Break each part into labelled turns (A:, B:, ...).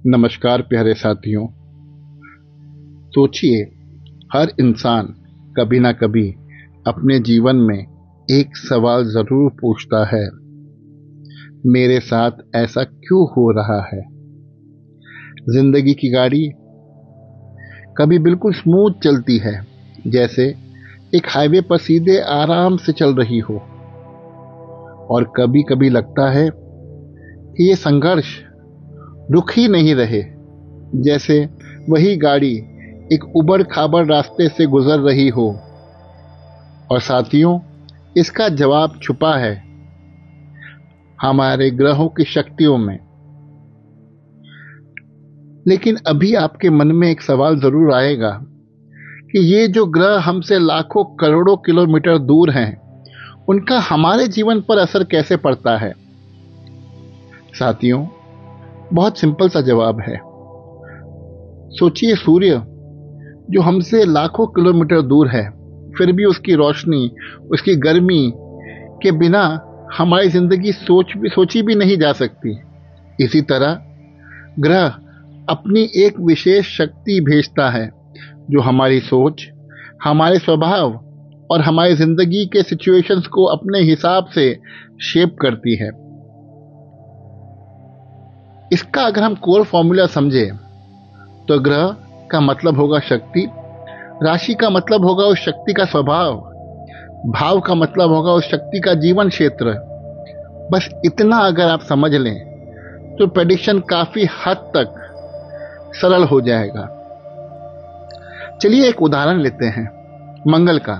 A: नमस्कार प्यारे साथियों। सोचिए, हर इंसान कभी ना कभी अपने जीवन में एक सवाल जरूर पूछता है, मेरे साथ ऐसा क्यों हो रहा है। जिंदगी की गाड़ी कभी बिल्कुल स्मूथ चलती है, जैसे एक हाईवे पर सीधे आराम से चल रही हो, और कभी कभी लगता है कि ये संघर्ष रुक ही नहीं रहे, जैसे वही गाड़ी एक उबड़ खाबड़ रास्ते से गुजर रही हो। और साथियों, इसका जवाब छुपा है हमारे ग्रहों की शक्तियों में। लेकिन अभी आपके मन में एक सवाल जरूर आएगा कि ये जो ग्रह हमसे लाखों करोड़ों किलोमीटर दूर हैं, उनका हमारे जीवन पर असर कैसे पड़ता है। साथियों, बहुत सिंपल सा जवाब है। सोचिए, सूर्य जो हमसे लाखों किलोमीटर दूर है, फिर भी उसकी रोशनी, उसकी गर्मी के बिना हमारी जिंदगी सोची भी नहीं जा सकती। इसी तरह ग्रह अपनी एक विशेष शक्ति भेजता है जो हमारी सोच, हमारे स्वभाव और हमारी जिंदगी के सिचुएशंस को अपने हिसाब से शेप करती है। इसका अगर हम कोर फॉर्मूला समझे तो ग्रह का मतलब होगा शक्ति, राशि का मतलब होगा उस शक्ति का स्वभाव, भाव का मतलब होगा उस शक्ति का जीवन क्षेत्र। बस इतना अगर आप समझ लें तो प्रेडिक्शन काफी हद तक सरल हो जाएगा। चलिए एक उदाहरण लेते हैं मंगल का।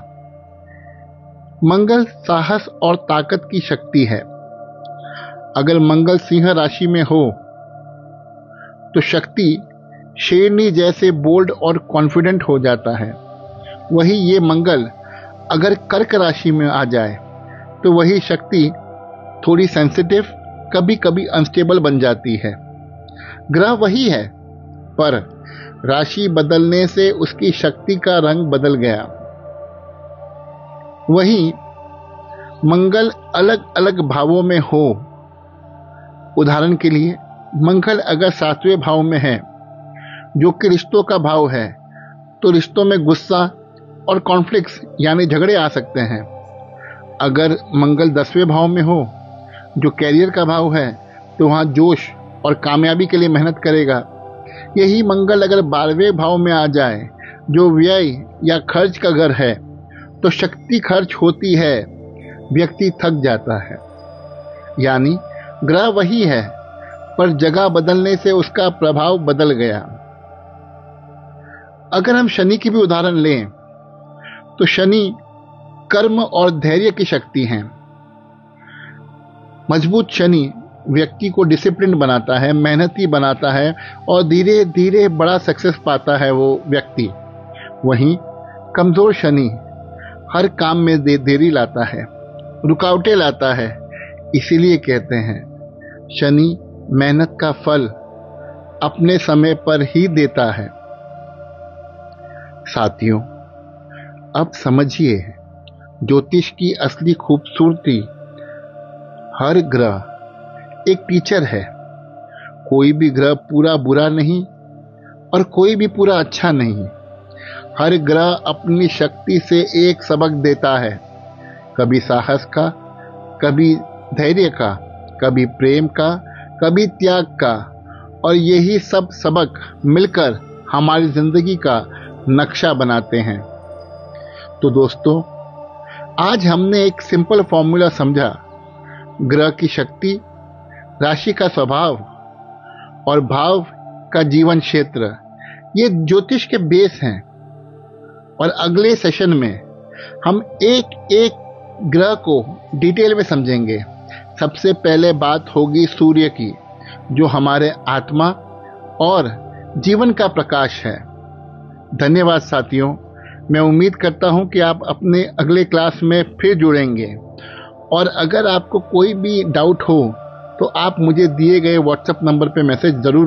A: मंगल साहस और ताकत की शक्ति है। अगर मंगल सिंह राशि में हो तो शक्ति शेरनी जैसे बोल्ड और कॉन्फिडेंट हो जाता है। वही ये मंगल अगर कर्क राशि में आ जाए तो वही शक्ति थोड़ी सेंसिटिव, कभी कभी अनस्टेबल बन जाती है। ग्रह वही है, पर राशि बदलने से उसकी शक्ति का रंग बदल गया। वही मंगल अलग अलग भावों में हो। उदाहरण के लिए, मंगल अगर 7वें भाव में है, जो कि रिश्तों का भाव है, तो रिश्तों में गुस्सा और कॉन्फ्लिक्ट्स यानी झगड़े आ सकते हैं। अगर मंगल 10वें भाव में हो, जो कैरियर का भाव है, तो वहाँ जोश और कामयाबी के लिए मेहनत करेगा। यही मंगल अगर 12वें भाव में आ जाए, जो व्यय या खर्च का घर है, तो शक्ति खर्च होती है, व्यक्ति थक जाता है। यानी ग्रह वही है, पर जगह बदलने से उसका प्रभाव बदल गया। अगर हम शनि की भी उदाहरण लें तो शनि कर्म और धैर्य की शक्ति है। मजबूत शनि व्यक्ति को डिसिप्लिन बनाता है, मेहनती बनाता है और धीरे धीरे बड़ा सक्सेस पाता है वो व्यक्ति। वहीं कमजोर शनि हर काम में देरी लाता है, रुकावटें लाता है। इसीलिए कहते हैं शनि मेहनत का फल अपने समय पर ही देता है। साथियों, अब समझिए ज्योतिष की असली खूबसूरती। हर ग्रह एक टीचर है। कोई भी ग्रह पूरा बुरा नहीं और कोई भी पूरा अच्छा नहीं। हर ग्रह अपनी शक्ति से एक सबक देता है, कभी साहस का, कभी धैर्य का, कभी प्रेम का, कभी त्याग का। और यही सब सबक मिलकर हमारी जिंदगी का नक्शा बनाते हैं। तो दोस्तों, आज हमने एक सिंपल फॉर्मूला समझा। ग्रह की शक्ति, राशि का स्वभाव और भाव का जीवन क्षेत्र, ये ज्योतिष के बेस हैं। और अगले सेशन में हम एक एक ग्रह को डिटेल में समझेंगे। सबसे पहले बात होगी सूर्य की, जो हमारे आत्मा और जीवन का प्रकाश है। धन्यवाद साथियों। मैं उम्मीद करता हूं कि आप अपने अगले क्लास में फिर जुड़ेंगे। और अगर आपको कोई भी डाउट हो तो आप मुझे दिए गए व्हाट्सएप नंबर पे मैसेज जरूर